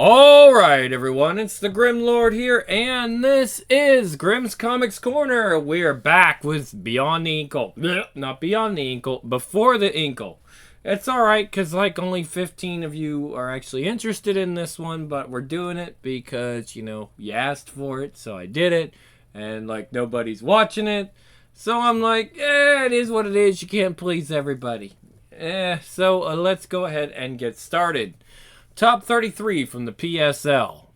Alright everyone, it's the Grim Lord here, and this is Grimm's Comics Corner. We're back with Beyond the Incal. Not Beyond the Incal, Before the Incal. It's alright, because like only 15 of you are actually interested in this one, but we're doing it because, you asked for it, so I did it, and like nobody's watching it. So I'm like, it is what it is, you can't please everybody. So let's go ahead and get started. Top 33 from the PSL.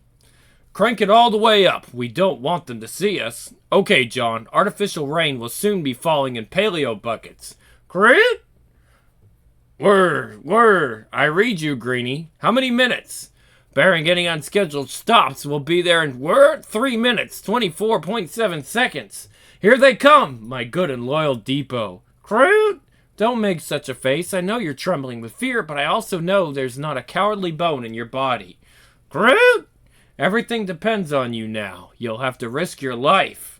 Crank it all the way up. We don't want them to see us. Okay, John. Artificial rain will soon be falling in paleo buckets. Crit? Whir. I read you, Greenie. How many minutes? Barring any unscheduled stops, we'll be there in 3 minutes, 24.7 seconds. Here they come, my good and loyal depot. Crit? Don't make such a face. I know you're trembling with fear, but I also know there's not a cowardly bone in your body. Groot! Everything depends on you now. You'll have to risk your life.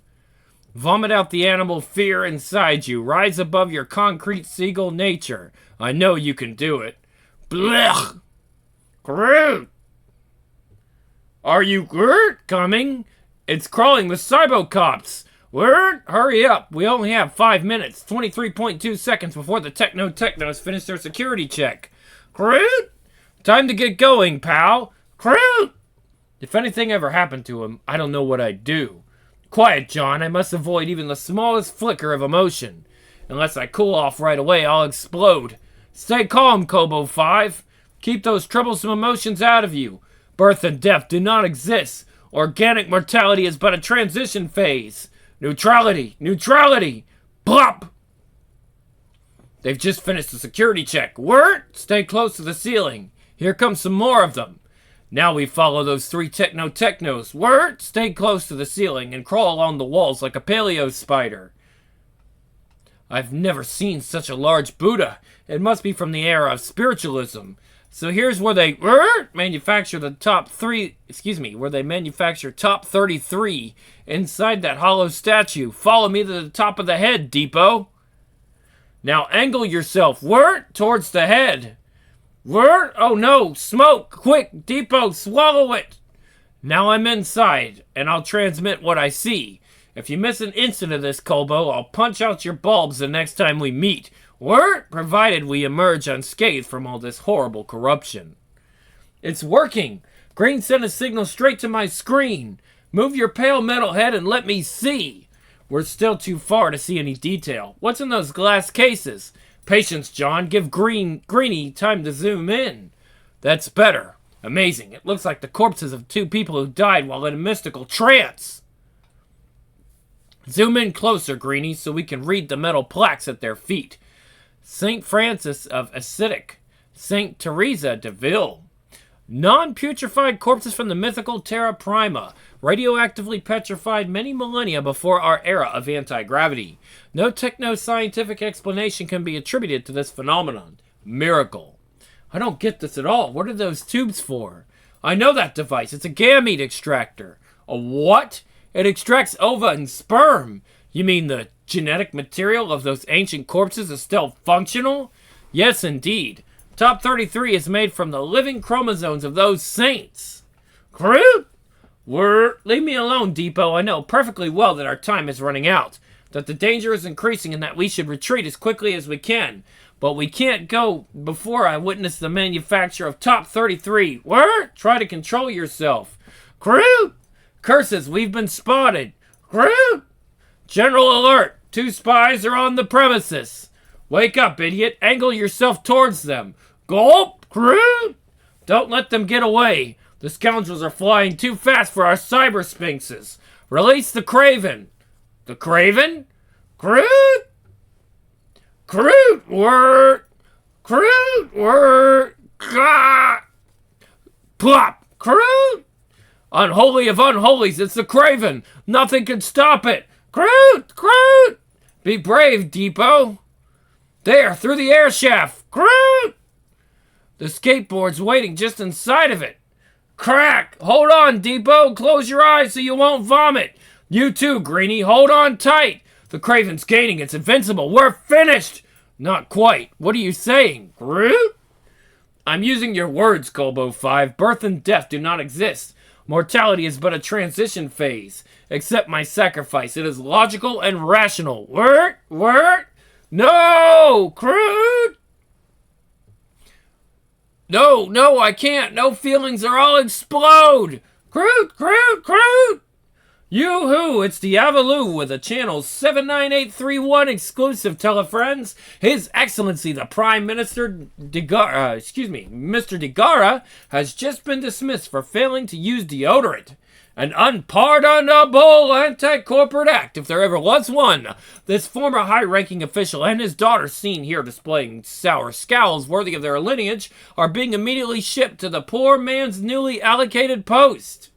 Vomit out the animal fear inside you. Rise above your concrete seagull nature. I know you can do it. Blech! Groot! Are you Groot coming? It's crawling with cybocops. Hurry up. We only have 5 minutes, 23.2 seconds before the Technos finish their security check. Groot! Time to get going, pal. Groot! If anything ever happened to him, I don't know what I'd do. Quiet, John. I must avoid even the smallest flicker of emotion. Unless I cool off right away, I'll explode. Stay calm, Kobo 5. Keep those troublesome emotions out of you. Birth and death do not exist. Organic mortality is but a transition phase. Neutrality! Plop! They've just finished the security check. Stay close to the ceiling. Here comes some more of them. Now we follow those 3 Technos. Stay close to the ceiling and crawl along the walls like a paleo spider. I've never seen such a large Buddha. It must be from the era of spiritualism. So here's where they manufacture the top 33 inside that hollow statue. Follow me to the top of the head, Depot. Now angle yourself, towards the head. Oh no, smoke, quick, Depot, swallow it. Now I'm inside, and I'll transmit what I see. If you miss an instant of this, Colbo, I'll punch out your bulbs the next time we meet. Provided we emerge unscathed from all this horrible corruption. It's working. Green sent a signal straight to my screen. Move your pale metal head and let me see. We're still too far to see any detail. What's in those glass cases? Patience, John. Give Greenie time to zoom in. That's better. Amazing. It looks like the corpses of 2 people who died while in a mystical trance. Zoom in closer, Greenie, so we can read the metal plaques at their feet. St. Francis of Assisi, St. Teresa de Ville. Non-putrefied corpses from the mythical Terra Prima, radioactively petrified many millennia before our era of anti-gravity. No techno-scientific explanation can be attributed to this phenomenon. Miracle. I don't get this at all. What are those tubes for? I know that device. It's a gamete extractor. A what? It extracts ova and sperm. You mean the genetic material of those ancient corpses is still functional? Yes, indeed. Top 33 is made from the living chromosomes of those saints. Groot? Leave me alone, Depot. I know perfectly well that our time is running out, that the danger is increasing, and that we should retreat as quickly as we can. But we can't go before I witness the manufacture of Top 33. Try to control yourself. Groot! Curses, we've been spotted. Groot! General alert! 2 spies are on the premises. Wake up, idiot. Angle yourself towards them. Gulp! Groot! Don't let them get away. The scoundrels are flying too fast for our cyber sphinxes. Release the Craven. The Craven? Groot! Groot! Groot! Gah! Plop! Groot! Unholy of unholies, it's the Craven. Nothing can stop it. Groot! Be brave, Depot. There, through the air shaft. Groot! The skateboard's waiting just inside of it. Crack! Hold on, Depot. Close your eyes so you won't vomit. You too, Greenie. Hold on tight. The Craven's gaining. It's invincible. We're finished. Not quite. What are you saying, Groot? I'm using your words, Colbo 5. Birth and death do not exist. Mortality is but a transition phase. Accept my sacrifice. It is logical and rational. Word? Word? No! Crude? No, I can't. No feelings or I'll explode. Crude! Yoo-hoo, it's Diavaloo with a channel 79831 exclusive, telefriends. His Excellency, the Prime Minister Mr. Degara, has just been dismissed for failing to use deodorant. An unpardonable anti-corporate act, if there ever was one. This former high-ranking official and his daughter, seen here displaying sour scowls worthy of their lineage, are being immediately shipped to the poor man's newly allocated post.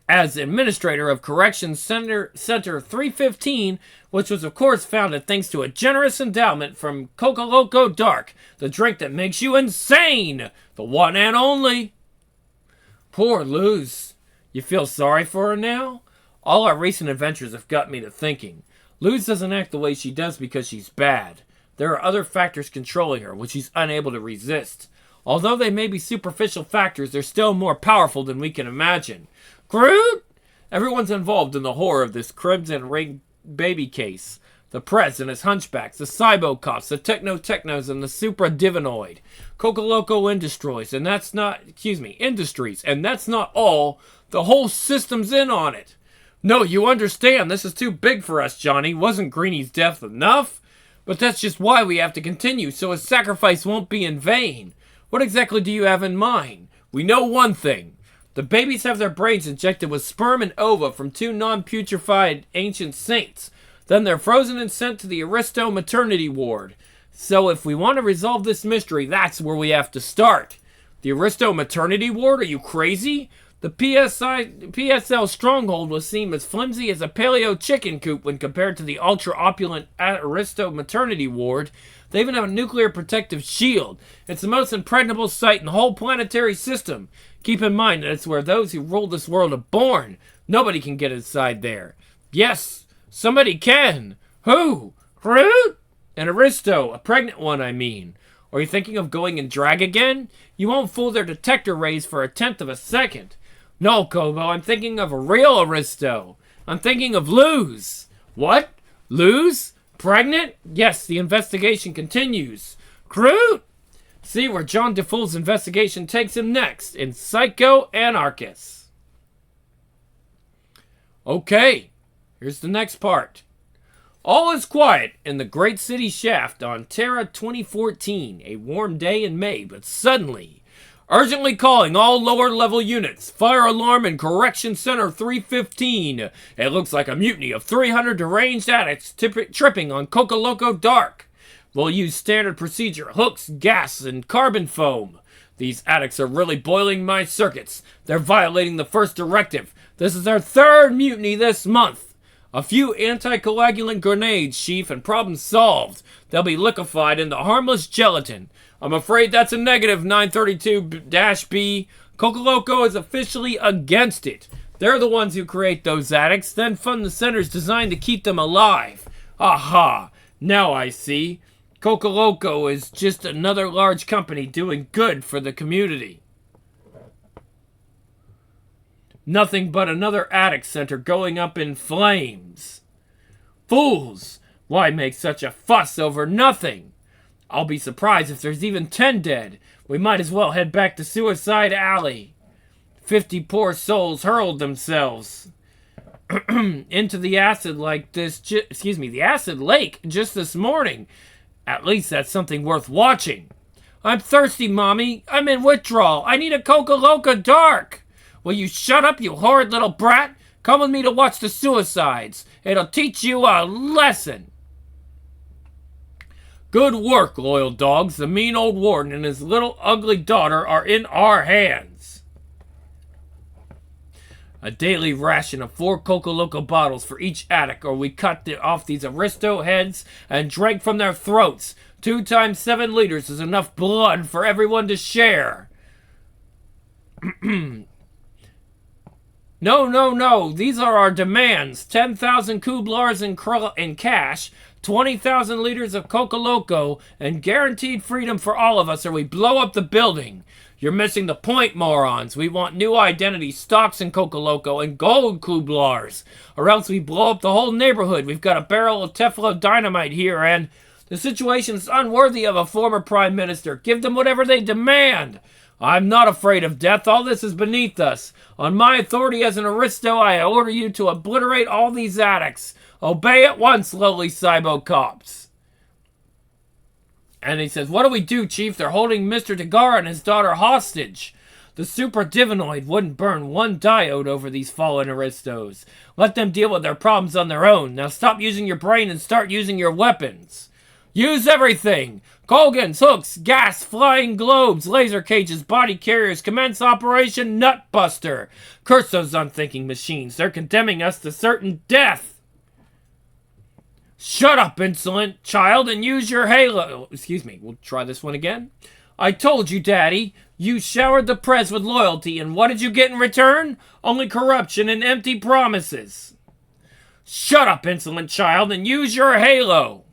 As administrator of Corrections Center 315, which was of course founded thanks to a generous endowment from Coca Loco Dark, the drink that makes you insane, the one and only. Poor Luz. You feel sorry for her now? All our recent adventures have got me to thinking. Luz doesn't act the way she does because she's bad. There are other factors controlling her, which she's unable to resist. Although they may be superficial factors, they're still more powerful than we can imagine. Crude? Everyone's involved in the horror of this Crimson Ring baby case. The press and his hunchbacks, the cybo-cops, the techno-technos, and the supra-divinoid. Coca-Loco Industries, and that's not all. The whole system's in on it. No, you understand, this is too big for us, Johnny. Wasn't Greeny's death enough? But that's just why we have to continue, so his sacrifice won't be in vain. What exactly do you have in mind? We know one thing. The babies have their brains injected with sperm and ova from 2 non-putrefied ancient saints. Then they're frozen and sent to the Aristo maternity ward. So if we want to resolve this mystery, that's where we have to start. The Aristo maternity ward? Are you crazy? The PSL stronghold was seen as flimsy as a paleo chicken coop when compared to the ultra-opulent Aristo maternity ward. They even have a nuclear protective shield. It's the most impregnable site in the whole planetary system. Keep in mind that it's where those who rule this world are born. Nobody can get inside there. Yes, somebody can. Who? Crude? An Aristo, a pregnant one, I mean. Are you thinking of going in drag again? You won't fool their detector rays for 1/10 of a second. No, Kobo, I'm thinking of a real Aristo. I'm thinking of Luz. What? Luz? Pregnant? Yes, the investigation continues. Crude? See where John DeFool's investigation takes him next in Psycho Anarchist. Okay, here's the next part. All is quiet in the Great City Shaft on Terra 2014, a warm day in May, but suddenly, urgently calling all lower-level units, fire alarm in Correction Center 315. It looks like a mutiny of 300 deranged addicts tripping on Coca Loco Dark. We'll use standard procedure, hooks, gas, and carbon foam. These addicts are really boiling my circuits. They're violating the first directive. This is their 3rd mutiny this month. A few anticoagulant grenades, Chief, and problem solved. They'll be liquefied into harmless gelatin. I'm afraid that's a negative, 932-B. Coca Loco is officially against it. They're the ones who create those addicts, then fund the centers designed to keep them alive. Aha! Now I see. Coca Loco is just another large company doing good for the community. Nothing but another addict center going up in flames. Fools! Why make such a fuss over nothing? I'll be surprised if there's even 10 dead. We might as well head back to Suicide Alley. 50 poor souls hurled themselves into the acid the acid lake just this morning. At least that's something worth watching. I'm thirsty, Mommy. I'm in withdrawal. I need a Coca Loco Dark. Will you shut up, you horrid little brat? Come with me to watch the suicides. It'll teach you a lesson. Good work, loyal dogs. The mean old warden and his little ugly daughter are in our hands. A daily ration of 4 Coca Loco bottles for each addict, or we cut off these Aristo heads and drank from their throats. 2 times 7 liters is enough blood for everyone to share. No. These are our demands. 10,000 kublars in cash, 20,000 liters of Coca Loco and guaranteed freedom for all of us, or we blow up the building. You're missing the point, morons. We want new identity, stocks in Coca Loco, and gold kublars, or else we blow up the whole neighborhood. We've got a barrel of Teflo dynamite here, and the situation is unworthy of a former prime minister. Give them whatever they demand. I'm not afraid of death. All this is beneath us. On my authority as an Aristo, I order you to obliterate all these addicts. Obey at once, lowly cybo cops. And he says, what do we do, Chief? They're holding Mr. Degara and his daughter hostage. The super divinoid wouldn't burn one diode over these fallen Aristos. Let them deal with their problems on their own. Now stop using your brain and start using your weapons. Use everything! Colgans, hooks, gas, flying globes, laser cages, body carriers, commence Operation Nutbuster. Curse those unthinking machines. They're condemning us to certain death. Shut up, insolent child, and use your halo. Excuse me, we'll try this one again. I told you, Daddy. You showered the press with loyalty, and what did you get in return? Only corruption and empty promises. Shut up, insolent child, and use your halo.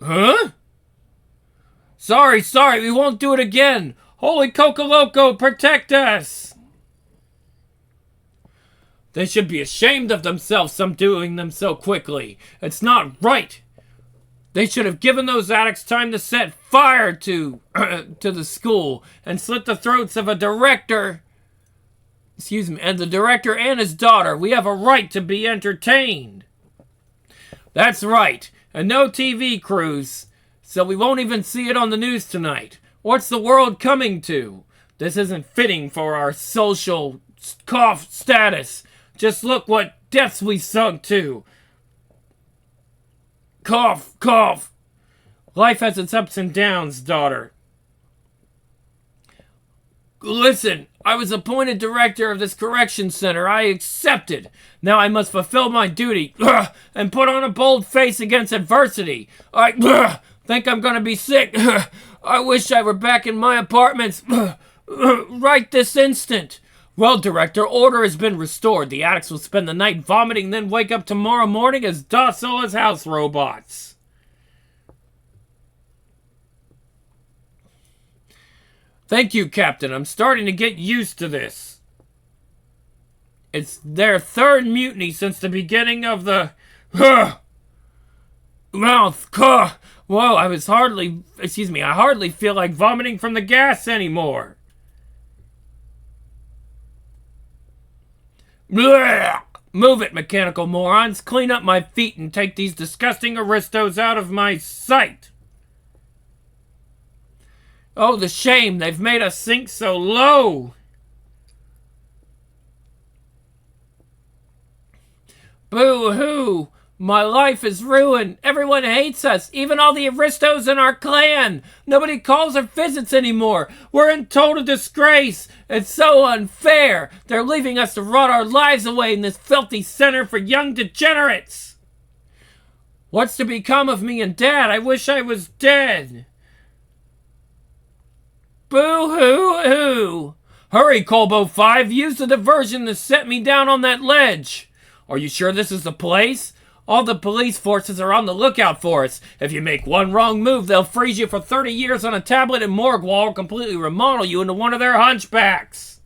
Huh? Sorry, we won't do it again. Holy Coca Loco, protect us. They should be ashamed of themselves, some doing them so quickly. It's not right. They should have given those addicts time to set fire to the school and slit the throats of a director. Excuse me, and the director and his daughter. We have a right to be entertained. That's right. And no TV crews, so we won't even see it on the news tonight. What's the world coming to? This isn't fitting for our social cough status. Just look what deaths we sunk to. Cough, cough. Life has its ups and downs, daughter. Listen, I was appointed director of this correction center. I accepted. Now I must fulfill my duty and put on a bold face against adversity. I think I'm going to be sick. I wish I were back in my apartments right this instant. Well, Director, order has been restored. The addicts will spend the night vomiting, then wake up tomorrow morning as docile as house robots. Thank you, Captain. I'm starting to get used to this. It's their third mutiny since the beginning of the... mouth. Whoa, I hardly feel like vomiting from the gas anymore. Blah! Move it, mechanical morons. Clean up my feet and take these disgusting aristos out of my sight. Oh, the shame. They've made us sink so low. Boo-hoo. My life is ruined. Everyone hates us. Even all the aristos in our clan. Nobody calls or visits anymore. We're in total disgrace. It's so unfair. They're leaving us to rot our lives away in this filthy center for young degenerates. What's to become of me and Dad? I wish I was dead. Boo-hoo-hoo! Hurry, Colbo 5! Use the diversion to set me down on that ledge! Are you sure this is the place? All the police forces are on the lookout for us. If you make one wrong move, they'll freeze you for 30 years on a tablet in Morgwall or completely remodel you into one of their hunchbacks.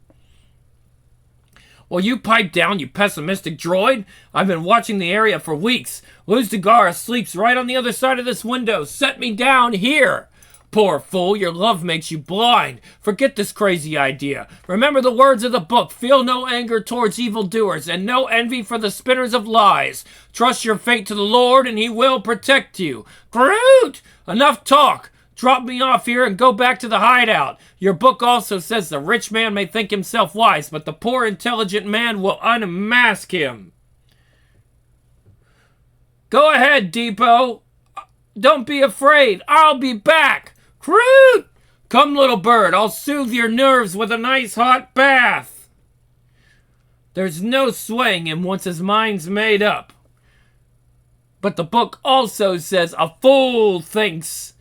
Well, you pipe down, you pessimistic droid. I've been watching the area for weeks. Luz Degara sleeps right on the other side of this window. Set me down here. Poor fool, your love makes you blind. Forget this crazy idea. Remember the words of the book. Feel no anger towards evildoers, and no envy for the spinners of lies. Trust your fate to the Lord, and he will protect you. Groot! Enough talk. Drop me off here and go back to the hideout. Your book also says the rich man may think himself wise, but the poor intelligent man will unmask him. Go ahead, Depot. Don't be afraid. I'll be back. Groot! Come, little bird, I'll soothe your nerves with a nice hot bath. There's no swaying him once his mind's made up. But the book also says a fool thinks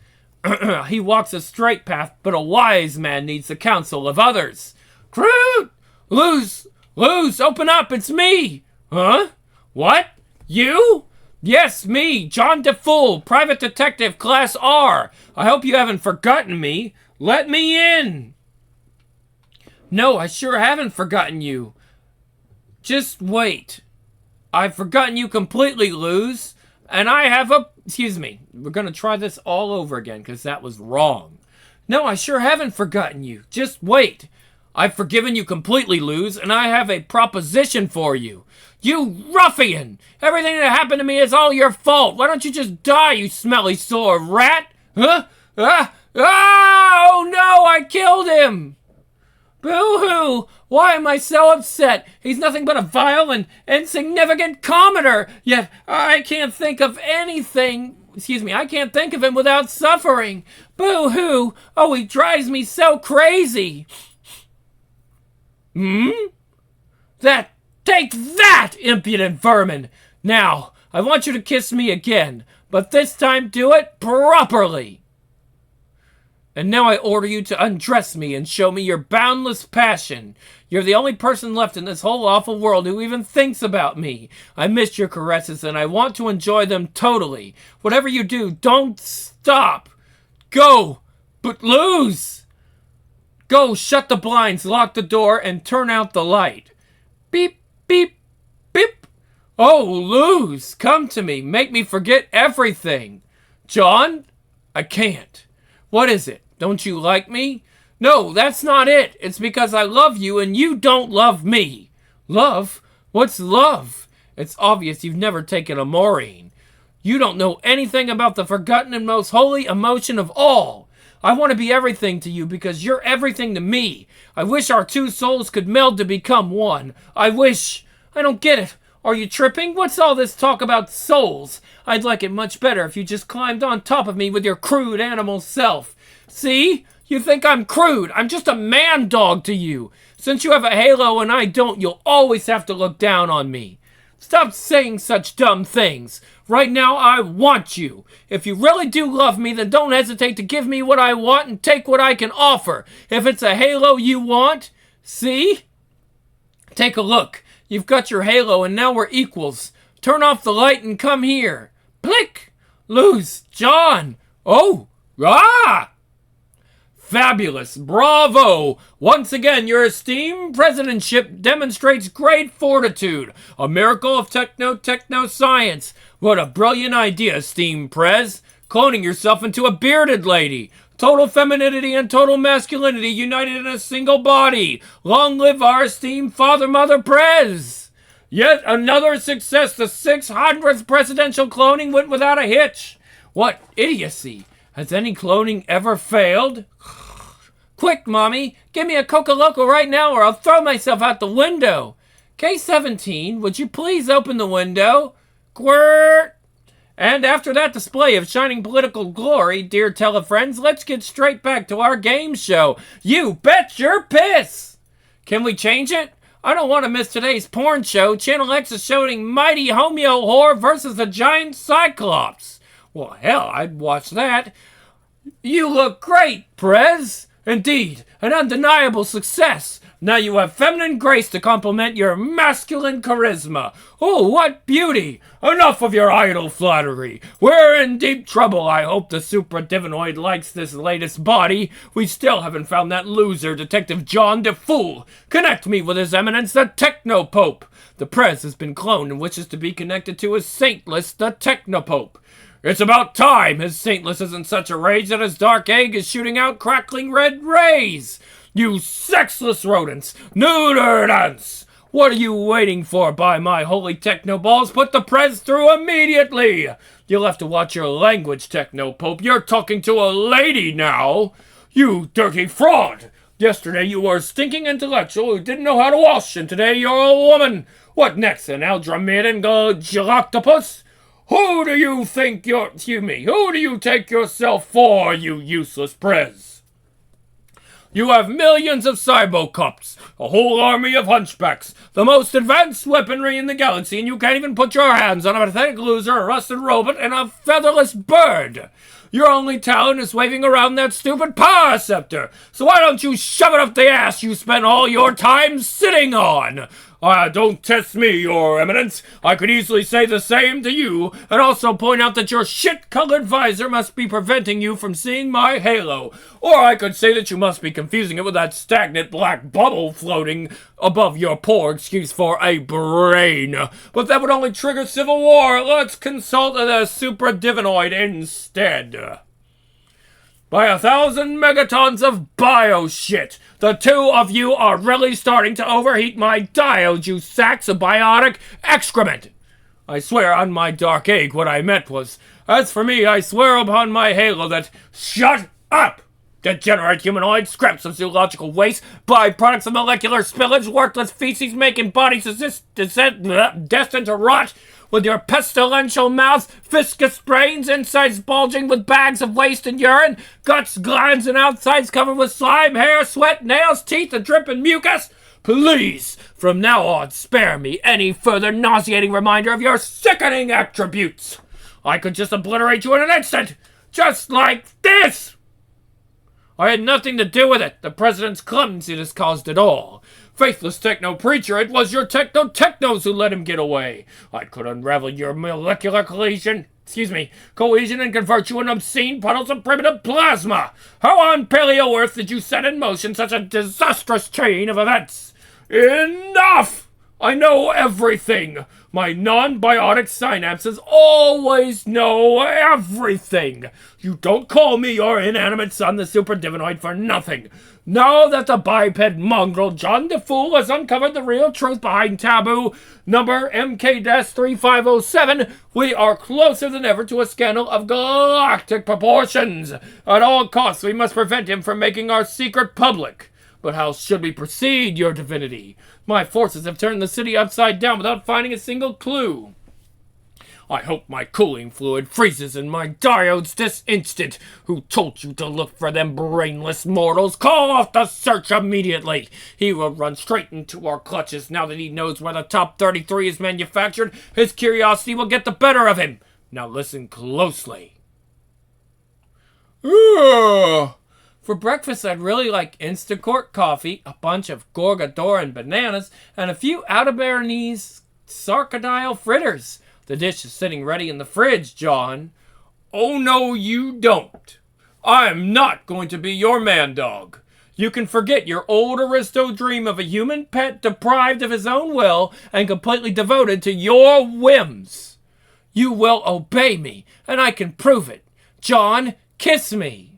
he walks a straight path, but a wise man needs the counsel of others. Groot! Luz, open up, it's me! Huh? What? You? Yes, me, John DeFool, Private Detective, Class R. I hope you haven't forgotten me. Let me in. No, I sure haven't forgotten you. Just wait. I've forgotten you completely, Luz. And I have a... Excuse me. We're going to try this all over again because that was wrong. No, I sure haven't forgotten you. Just wait. I've forgiven you completely, Luz, and I have a proposition for you. You ruffian! Everything that happened to me is all your fault. Why don't you just die, you smelly sore rat? Huh? Oh, no, I killed him! Boo-hoo! Why am I so upset? He's nothing but a vile and insignificant commoner, yet I can't think of anything... I can't think of him without suffering. Boo-hoo! Oh, he drives me so crazy. Take that, impudent vermin! Now, I want you to kiss me again, but this time do it properly. And now I order you to undress me and show me your boundless passion. You're the only person left in this whole awful world who even thinks about me. I miss your caresses and I want to enjoy them totally. Whatever you do, don't stop. Go, but Luz. Go, shut the blinds, lock the door, and turn out the light. Beep, beep, beep. Oh, Luz, come to me. Make me forget everything. John, I can't. What is it? Don't you like me? No, that's not it. It's because I love you and you don't love me. Love? What's love? It's obvious you've never taken a Maureen. You don't know anything about the forgotten and most holy emotion of all. I want to be everything to you because you're everything to me. I wish our two souls could meld to become one. I don't get it. Are you tripping? What's all this talk about souls? I'd like it much better if you just climbed on top of me with your crude animal self. See? You think I'm crude. I'm just a man dog to you. Since you have a halo and I don't, you'll always have to look down on me. Stop saying such dumb things. Right now, I want you. If you really do love me, then don't hesitate to give me what I want and take what I can offer. If it's a halo you want, see? Take a look. You've got your halo and now we're equals. Turn off the light and come here. Plick! Luz! John! Oh! Ah! Fabulous! Bravo! Once again, your esteemed presidentship demonstrates great fortitude. A miracle of techno-science. What a brilliant idea, esteemed Prez. Cloning yourself into a bearded lady. Total femininity and total masculinity united in a single body. Long live our esteemed Father Mother Prez. Yet another success. The 600th presidential cloning went without a hitch. What idiocy. Has any cloning ever failed? Quick, Mommy, give me a Coca-Loco right now or I'll throw myself out the window. K-17, would you please open the window? Quirt! And after that display of shining political glory, dear telefriends, let's get straight back to our game show. You bet your piss! Can we change it? I don't want to miss today's porn show. Channel X is showing Mighty Homeo Whore versus the Giant Cyclops. Well, hell, I'd watch that. You look great, Prez. Indeed, an undeniable success. Now you have feminine grace to complement your masculine charisma. Oh, what beauty! Enough of your idle flattery. We're in deep trouble. I hope the supra-divinoid likes this latest body. We still haven't found that loser, Detective John DeFool. Connect me with His Eminence, the Technopope. The Prez has been cloned and wishes to be connected to His Saintless, the Technopope. It's about time. His Saintless is in such a rage that his dark egg is shooting out crackling red rays. You sexless rodents! Nuderdance! What are you waiting for, by my holy technoballs? Put the Prez through immediately! You'll have to watch your language, Technopope. You're talking to a lady now! You dirty fraud! Yesterday you were a stinking intellectual who didn't know how to wash, and today you're a woman! What next, an Aldramidin Galactopus? Who do you think you're... Who do you take yourself for, you useless Prez? You have millions of cybocops, a whole army of hunchbacks, the most advanced weaponry in the galaxy, and you can't even put your hands on a pathetic loser, a rusted robot, and a featherless bird. Your only talent is waving around that stupid power scepter. So why don't you shove it up the ass you spent all your time sitting on? Don't test me, your eminence. I could easily say the same to you, and also point out that your shit-colored visor must be preventing you from seeing my halo. Or I could say that you must be confusing it with that stagnant black bubble floating above your poor excuse for a brain. But that would only trigger civil war. Let's consult the supradivinoid instead. By 1,000 megatons of bio shit, the two of you are really starting to overheat my diodes, you sacks of biotic excrement. I swear on my dark egg what I meant was, as for me, I swear upon my halo that, shut up! Degenerate humanoid, scraps of zoological waste, byproducts of molecular spillage, worthless feces making bodies destined to rot, with your pestilential mouths, viscous brains, insides bulging with bags of waste and urine, guts, glands, and outsides covered with slime, hair, sweat, nails, teeth, and dripping mucus. Please, from now on, spare me any further nauseating reminder of your sickening attributes. I could just obliterate you in an instant, just like this. I had nothing to do with it. The president's clumsiness caused it all. Faithless techno-preacher, it was your technos who let him get away. I could unravel your molecular cohesion and convert you in obscene puddles of primitive plasma. How on Paleo-Earth did you set in motion such a disastrous chain of events? Enough! I know everything. My non-biotic synapses always know everything. You don't call me your inanimate son, the supradivinoid, for nothing. Now that the biped mongrel John DeFool has uncovered the real truth behind taboo number MK-3507, we are closer than ever to a scandal of galactic proportions. At all costs, we must prevent him from making our secret public. But how should we proceed, your divinity? My forces have turned the city upside down without finding a single clue. I hope my cooling fluid freezes in my diodes this instant. Who told you to look for them brainless mortals? Call off the search immediately. He will run straight into our clutches now that he knows where the top 33 is manufactured. His curiosity will get the better of him. Now listen closely. For breakfast, I'd really like Instacort coffee, a bunch of Gorgadoran bananas, and a few out-of-Baronese sarcodile fritters. The dish is sitting ready in the fridge, John. Oh, no, you don't. I am not going to be your man-dog. You can forget your old Aristo dream of a human pet deprived of his own will and completely devoted to your whims. You will obey me, and I can prove it. John, kiss me.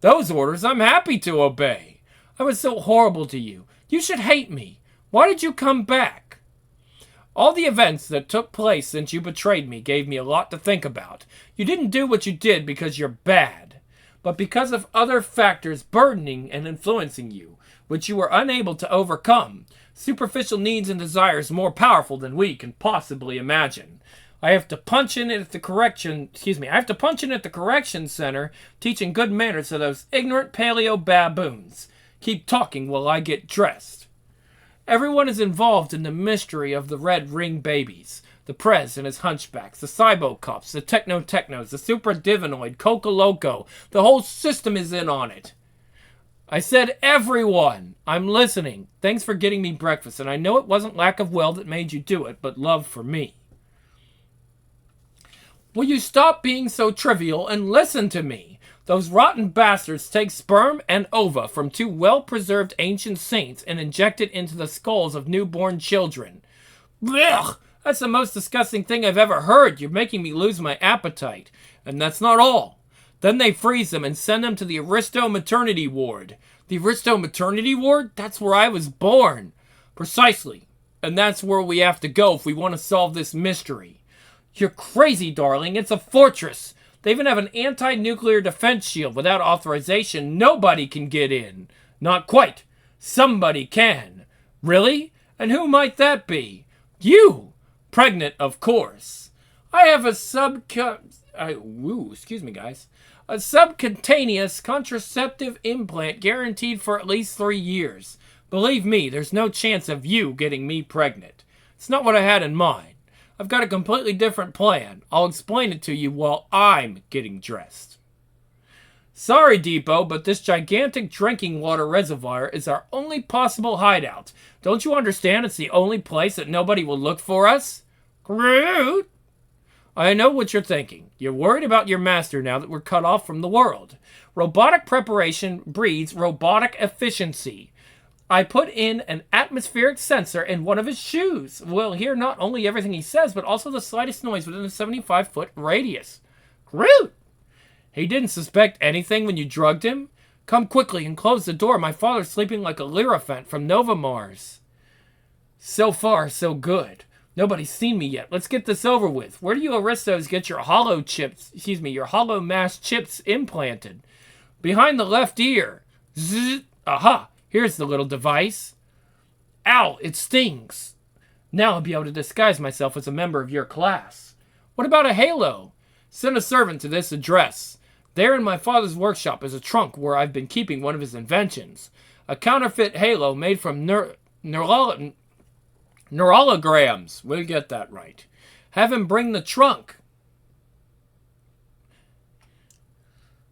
Those orders I'm happy to obey. I was so horrible to you. You should hate me. Why did you come back? All the events that took place since you betrayed me gave me a lot to think about. You didn't do what you did because you're bad, but because of other factors burdening and influencing you, which you were unable to overcome. Superficial needs and desires more powerful than we can possibly imagine. I have to punch in at the correction center, teaching good manners to those ignorant paleo baboons. Keep talking while I get dressed. Everyone is involved in the mystery of the red ring babies. The Prez and his hunchbacks, the Cybo-Cups, the Techno-Technos, the Supradivinoid, Coca Loco. The whole system is in on it. I said everyone. I'm listening. Thanks for getting me breakfast, and I know it wasn't lack of will that made you do it, but love for me. Will you stop being so trivial and listen to me? Those rotten bastards take sperm and ova from two well-preserved ancient saints and inject it into the skulls of newborn children. Blech! That's the most disgusting thing I've ever heard. You're making me lose my appetite. And that's not all. Then they freeze them and send them to the Aristo maternity ward. The Aristo maternity ward? That's where I was born. Precisely. And that's where we have to go if we want to solve this mystery. You're crazy, darling. It's a fortress. They even have an anti-nuclear defense shield. Without authorization, nobody can get in. Not quite. Somebody can. Really? And who might that be? You! Pregnant, of course. I have a a subcutaneous contraceptive implant guaranteed for at least 3 years. Believe me, there's no chance of you getting me pregnant. It's not what I had in mind. I've got a completely different plan. I'll explain it to you while I'm getting dressed. Sorry, Depot, but this gigantic drinking water reservoir is our only possible hideout. Don't you understand it's the only place that nobody will look for us? Groot! I know what you're thinking. You're worried about your master now that we're cut off from the world. Robotic preparation breeds robotic efficiency. I put in an atmospheric sensor in one of his shoes. We'll hear not only everything he says, but also the slightest noise within a 75-foot radius. Groot! He didn't suspect anything when you drugged him? Come quickly and close the door. My father's sleeping like a Lyrophant from Nova Mars. So far, so good. Nobody's seen me yet. Let's get this over with. Where do you Aristos get your hollow mass chips implanted? Behind the left ear. Zzz. Aha! Here's the little device. Ow! It stings. Now I'll be able to disguise myself as a member of your class. What about a halo? Send a servant to this address. There in my father's workshop is a trunk where I've been keeping one of his inventions. A counterfeit halo made from neuralograms. We'll get that right. Have him bring the trunk.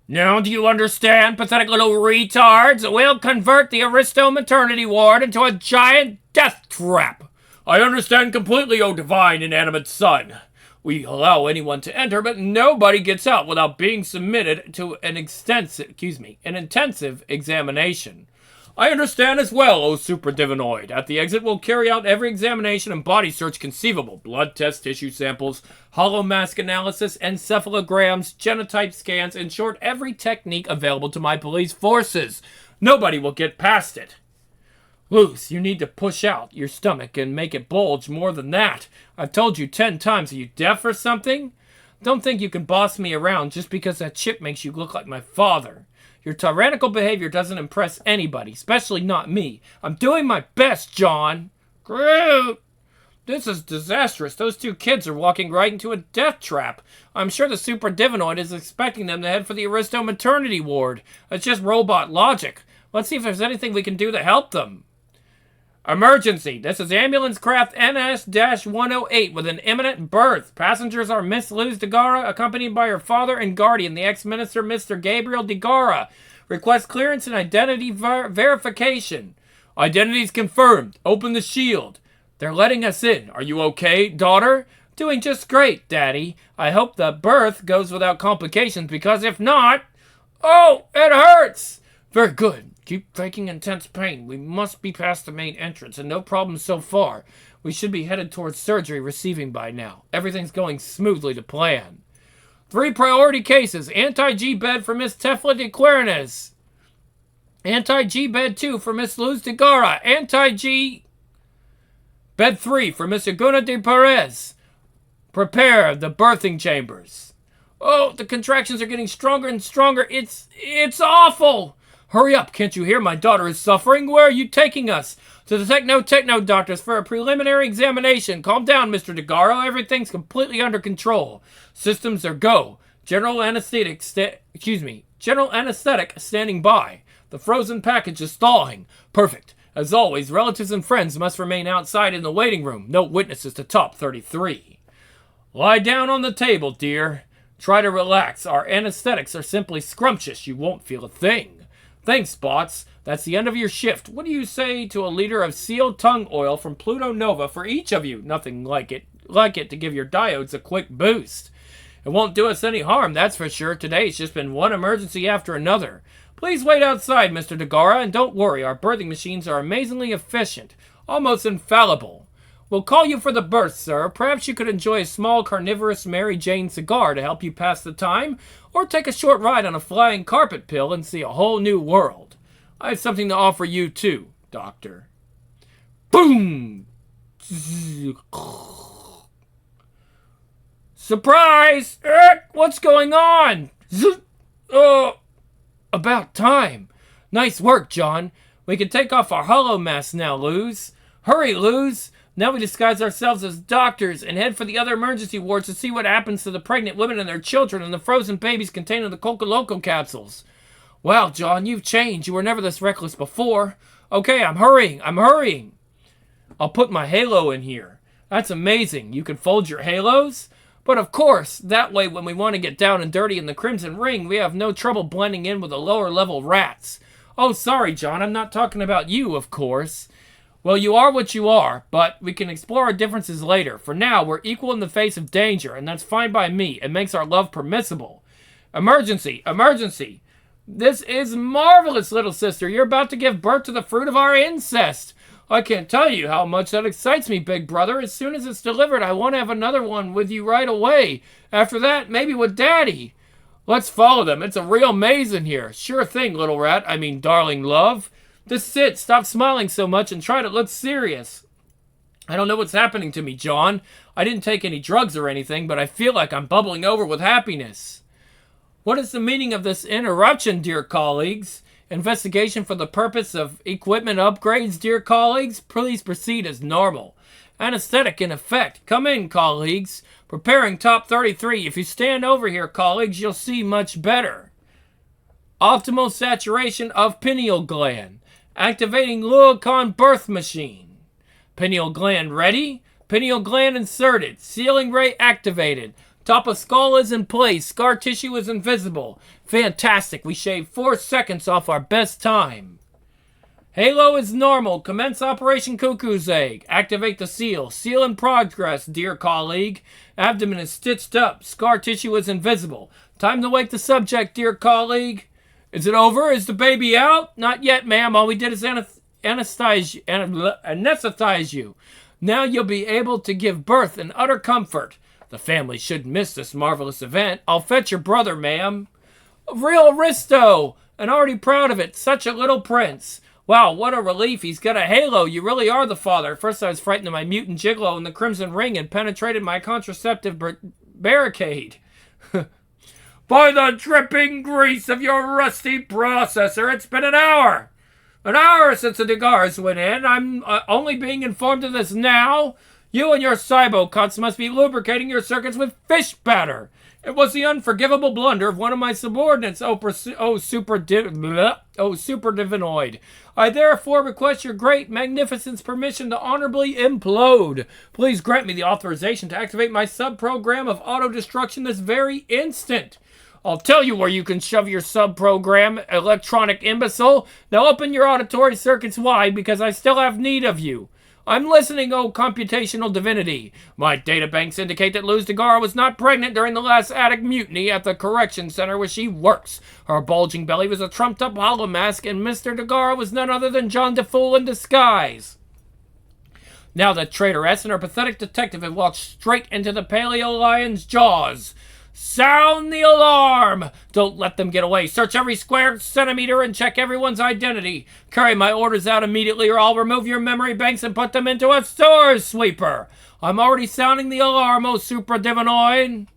Now do you understand, pathetic little retards? We'll convert the Aristo maternity ward into a giant death trap. I understand completely, O divine inanimate son. We allow anyone to enter, but nobody gets out without being submitted to an intensive examination. I understand as well, O super divinoid. At the exit, we'll carry out every examination and body search conceivable. Blood tests, tissue samples, hollow mask analysis, encephalograms, genotype scans, in short, every technique available to my police forces. Nobody will get past it. Luz, you need to push out your stomach and make it bulge more than that. I've told you 10 times. Are you deaf or something? Don't think you can boss me around just because that chip makes you look like my father. Your tyrannical behavior doesn't impress anybody, especially not me. I'm doing my best, John. Groot! This is disastrous. Those two kids are walking right into a death trap. I'm sure the super divinoid is expecting them to head for the Aristo maternity ward. It's just robot logic. Let's see if there's anything we can do to help them. Emergency. This is ambulance craft NS-108 with an imminent birth. Passengers are Miss Luz DeGara, accompanied by her father and guardian, the ex-minister Mr. Gabriel DeGara. Request clearance and identity verification. Identity's confirmed. Open the shield. They're letting us in. Are you okay, daughter? Doing just great, Daddy. I hope the birth goes without complications, because if not... Oh, it hurts! Very good. Keep faking intense pain. We must be past the main entrance, and no problems so far. We should be headed towards surgery receiving by now. Everything's going smoothly to plan. 3 priority cases. Anti-G bed for Miss Tefla de Quernes. Anti-G bed 2 for Miss Luz de Gara. Anti-G bed 3 for Miss Aguna de Perez. Prepare the birthing chambers. Oh, the contractions are getting stronger and stronger. It's awful. Hurry up, can't you hear? My daughter is suffering. Where are you taking us? To the techno doctors for a preliminary examination. Calm down, Mr. DeGaro. Everything's completely under control. Systems are go. General anesthetic standing by. The frozen package is thawing. Perfect. As always, relatives and friends must remain outside in the waiting room. No witnesses to top 33. Lie down on the table, dear. Try to relax. Our anesthetics are simply scrumptious. You won't feel a thing. Thanks, Spots. That's the end of your shift. What do you say to a liter of seal tongue oil from Pluto Nova for each of you? Nothing like it to give your diodes a quick boost. It won't do us any harm, that's for sure. Today's just been one emergency after another. Please wait outside, Mr. DeGara, and don't worry. Our birthing machines are amazingly efficient, almost infallible. We'll call you for the birth, sir. Perhaps you could enjoy a small carnivorous Mary Jane cigar to help you pass the time, or take a short ride on a flying carpet pill and see a whole new world. I have something to offer you, too, Doctor. Boom! Surprise! What's going on? About time. Nice work, John. We can take off our hollow masks now, Luz. Hurry, Luz! Now we disguise ourselves as doctors and head for the other emergency wards to see what happens to the pregnant women and their children and the frozen babies contained in the Coca Loco capsules. Wow, John, you've changed. You were never this reckless before. Okay, I'm hurrying. I'll put my halo in here. That's amazing. You can fold your halos? But of course, that way when we want to get down and dirty in the Crimson Ring, we have no trouble blending in with the lower level rats. Oh, sorry, John, I'm not talking about you, of course. Well, you are what you are, but we can explore our differences later. For now, we're equal in the face of danger, and that's fine by me. It makes our love permissible. Emergency! Emergency! This is marvelous, little sister. You're about to give birth to the fruit of our incest. I can't tell you how much that excites me, big brother. As soon as it's delivered, I want to have another one with you right away. After that, maybe with Daddy. Let's follow them. It's a real maze in here. Sure thing, little rat. I mean, darling love. This is it. Stop smiling so much and try to look serious. I don't know what's happening to me, John. I didn't take any drugs or anything, but I feel like I'm bubbling over with happiness. What is the meaning of this interruption, dear colleagues? Investigation for the purpose of equipment upgrades, dear colleagues? Please proceed as normal. Anesthetic in effect. Come in, colleagues. Preparing top 33. If you stand over here, colleagues, you'll see much better. Optimal saturation of pineal gland. Activating Lulicon birth machine. Pineal gland ready. Pineal gland inserted. Sealing ray activated. Top of skull is in place. Scar tissue is invisible. Fantastic. We shaved 4 seconds off our best time. Halo is normal. Commence Operation Cuckoo's Egg. Activate the seal. Seal in progress, dear colleague. Abdomen is stitched up. Scar tissue is invisible. Time to wake the subject, dear colleague. Is it over? Is the baby out? Not yet, ma'am. All we did is anesthetize you. Now you'll be able to give birth in utter comfort. The family shouldn't miss this marvelous event. I'll fetch your brother, ma'am. Real Aristo! And already proud of it. Such a little prince. Wow, what a relief. He's got a halo. You really are the father. First I was frightened of my mutant gigolo in the Crimson Ring and penetrated my contraceptive barricade. By the dripping grease of your rusty processor, it's been an hour. An hour since the Degars went in. I'm only being informed of this now. You and your cybocunts must be lubricating your circuits with fish batter. It was the unforgivable blunder of one of my subordinates, super divinoid. I therefore request your great magnificence permission to honorably implode. Please grant me the authorization to activate my sub-program of auto-destruction this very instant. I'll tell you where you can shove your sub-program, electronic imbecile. Now open your auditory circuits wide because I still have need of you. I'm listening, oh computational divinity. My databanks indicate that Luz Degar was not pregnant during the last attic mutiny at the correction center where she works. Her bulging belly was a trumped-up hollow mask, and Mr. Degar was none other than John DeFool in disguise. Now the traitoress and her pathetic detective have walked straight into the Paleo Lion's jaws. Sound the alarm! Don't let them get away. Search every square centimeter and check everyone's identity. Carry my orders out immediately or I'll remove your memory banks and put them into a sewer sweeper. I'm already sounding the alarm, oh supradivinoid.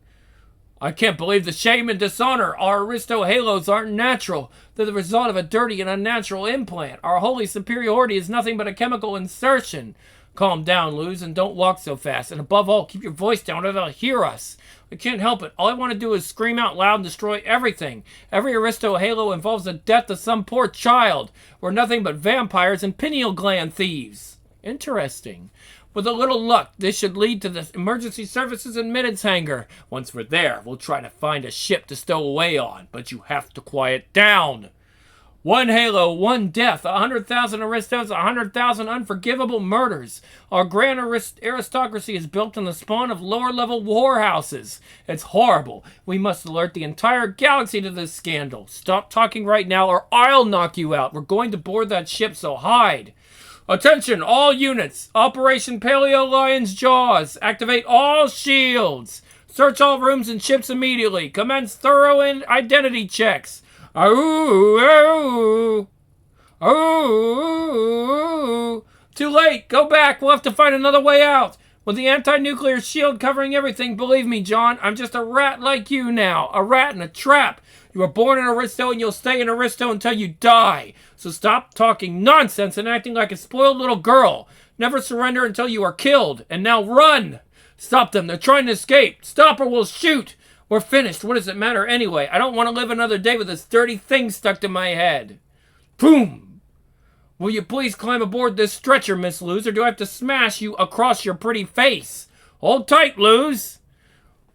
I can't believe the shame and dishonor. Our Aristo halos aren't natural. They're the result of a dirty and unnatural implant. Our holy superiority is nothing but a chemical insertion. Calm down, Luz, and don't walk so fast. And above all, keep your voice down or they'll hear us. I can't help it. All I want to do is scream out loud and destroy everything. Every Aristo halo involves the death of some poor child. We're nothing but vampires and pineal gland thieves. Interesting. With a little luck, this should lead to the emergency services admittance hangar. Once we're there, we'll try to find a ship to stow away on. But you have to quiet down. 1 halo, 1 death, 100,000 Aristos, 100,000 unforgivable murders. Our grand aristocracy is built on the spawn of lower-level warhouses. It's horrible. We must alert the entire galaxy to this scandal. Stop talking right now or I'll knock you out. We're going to board that ship, so hide. Attention, all units. Operation Paleo Lion's Jaws. Activate all shields. Search all rooms and ships immediately. Commence thorough identity checks. Oh, too late. Go back. We'll have to find another way out. With the anti-nuclear shield covering everything, believe me, John, I'm just a rat like you now. A rat in a trap. You were born in Aristo and you'll stay in Aristo until you die. So stop talking nonsense and acting like a spoiled little girl. Never surrender until you are killed. And now run. Stop them. They're trying to escape. Stop or we'll shoot. We're finished. What does it matter anyway? I don't want to live another day with this dirty thing stuck to my head. Boom! Will you please climb aboard this stretcher, Miss Luz, or do I have to smash you across your pretty face? Hold tight, Luz.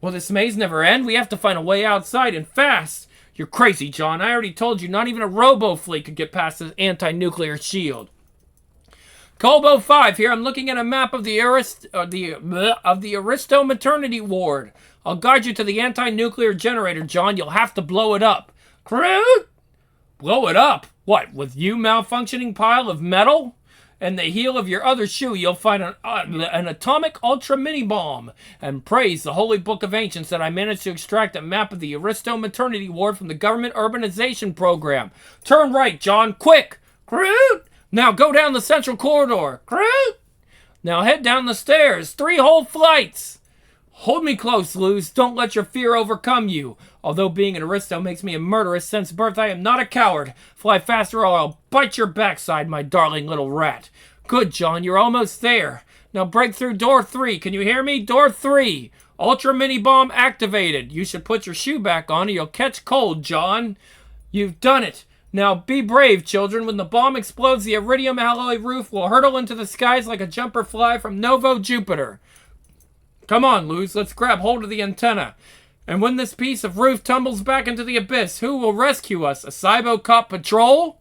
Will this maze never end? We have to find a way outside and fast. You're crazy, John. I already told you not even a robo-fleet could get past this anti-nuclear shield. Colbo 5 here. I'm looking at a map of the Aristo maternity ward. I'll guide you to the anti-nuclear generator, John. You'll have to blow it up. Crude? Blow it up? What, with you malfunctioning pile of metal? And the heel of your other shoe, you'll find an atomic ultra mini bomb. And praise the holy book of ancients that I managed to extract a map of the Aristo maternity ward from the government urbanization program. Turn right, John, quick! Crude? Now go down the central corridor. Crude? Now head down the stairs. 3 whole flights. Hold me close, Luz. Don't let your fear overcome you. Although being an Aristo makes me a murderess since birth, I am not a coward. Fly faster or I'll bite your backside, my darling little rat. Good, John. You're almost there. Now break through door 3. Can you hear me? Door 3. Ultra mini bomb activated. You should put your shoe back on or you'll catch cold, John. You've done it. Now be brave, children. When the bomb explodes, the iridium alloy roof will hurtle into the skies like a jumper fly from Novo Jupiter. Come on, Luz. Let's grab hold of the antenna. And when this piece of roof tumbles back into the abyss, who will rescue us? A Cybocop patrol?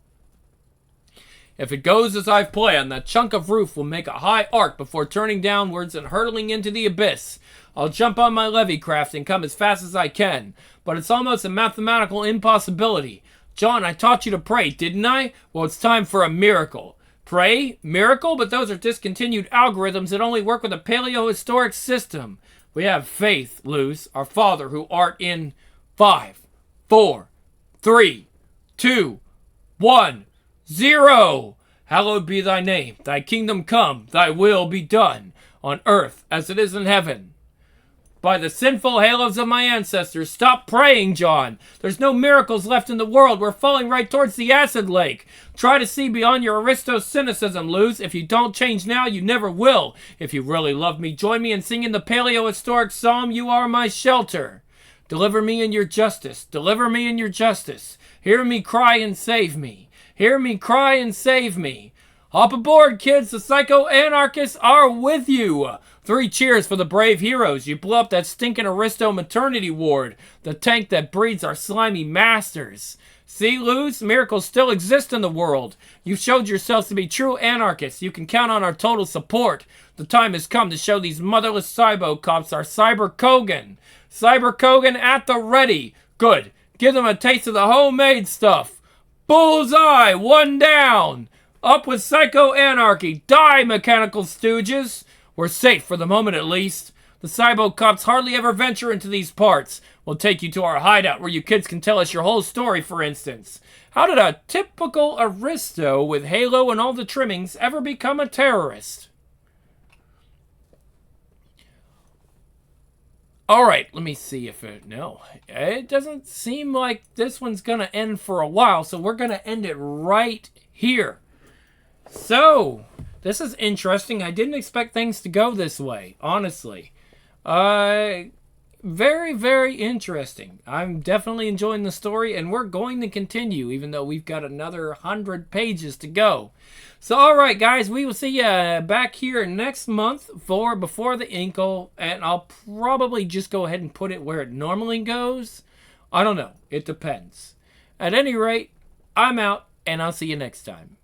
If it goes as I've planned, that chunk of roof will make a high arc before turning downwards and hurtling into the abyss. I'll jump on my levy craft and come as fast as I can. But it's almost a mathematical impossibility. John, I taught you to pray, didn't I? Well, it's time for a miracle. Pray? Miracle? But those are discontinued algorithms that only work with a paleohistoric system. We have faith, Luz, our Father who art in 5, 4, 3, 2, 1, 0. Hallowed be thy name. Thy kingdom come. Thy will be done on earth as it is in heaven. By the sinful halos of my ancestors, stop praying, John. There's no miracles left in the world. We're falling right towards the acid lake. Try to see beyond your Aristo cynicism, Luz. If you don't change now, you never will. If you really love me, join me in singing the paleohistoric psalm, You Are My Shelter. Deliver me in your justice. Deliver me in your justice. Hear me cry and save me. Hear me cry and save me. Hop aboard, kids. The psycho-anarchists are with you. 3 cheers for the brave heroes. You blew up that stinking Aristo maternity ward. The tank that breeds our slimy masters. See, Luz? Miracles still exist in the world. You showed yourselves to be true anarchists. You can count on our total support. The time has come to show these motherless cybo-cops our Cyber Kogan. Cyber Kogan at the ready. Good. Give them a taste of the homemade stuff. Bullseye. 1 down. Up with psycho-anarchy. Die, mechanical stooges. We're safe for the moment at least. The Cybo-cops hardly ever venture into these parts. We'll take you to our hideout where you kids can tell us your whole story, for instance. How did a typical Aristo with halo and all the trimmings ever become a terrorist? Alright, let me see if it... No, it doesn't seem like this one's going to end for a while, so we're going to end it right here. So... this is interesting. I didn't expect things to go this way, honestly. Very, very interesting. I'm definitely enjoying the story, and we're going to continue, even though we've got another 100 pages to go. So, alright, guys, we will see you back here next month for Before the Incal, and I'll probably just go ahead and put it where it normally goes. I don't know. It depends. At any rate, I'm out, and I'll see you next time.